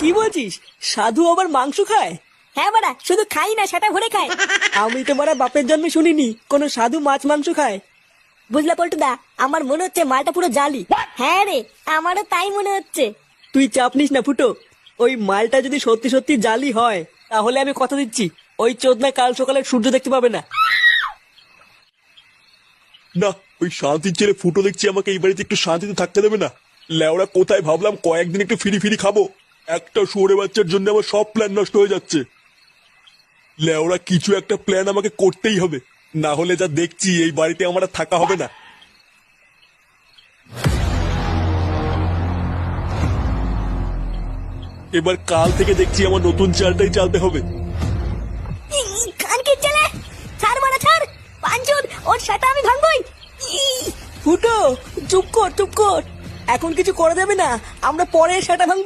কি বলছিস? সাধু আবার মাংস খায়? হ্যাঁ বাড়া, শুধু খাই না, সেটা ভরে খায়। আমি তো মারা বাপের জন্মে শুনিনি কোনো সাধু মাছ মাংস খায়। বুঝলা পল্টুদা, আমার মনে হচ্ছে মালটা পুরো জালি। হ্যাঁ রে, আমারও তাই মনে হচ্ছে। তুই চাপ নিস না ফুটো, ওই মালটা যদি সত্যি সত্যি জালি হয় তাহলে আমি কথা দিচ্ছি ওই চোদনা কাল সকালে সূর্য দেখতে পাবে না। না, ওই শান্তির ছেলে ফুটো দেখছি আমাকে এই বাড়িতে একটু শান্তিতে থাকতে দেবে না। লেওরা কোথায় ভাবলাম কয়েকদিন একটু ফিরি ফিরি খাবো, একটা শুয়োরে বাচ্চার জন্য আমার সব প্ল্যান নষ্ট হয়ে যাচ্ছে। লেওরা কিছু একটা প্ল্যান আমাকে করতেই হবে, না হলে যা দেখছি এই বাড়িতে আমার আর থাকা হবে না। এবার কাল থেকে দেখছি আমার নতুন চালটাই চালতে হবে। কানকে চলে ছাড় মারা ছাড়, পাঁচজন ওর সেটা আমি ভাঙবই। ফুটো চুপ কর চুপ কর, এখন কিছু করা যাবে না, আমরা পরে সেটা ভাঙবো।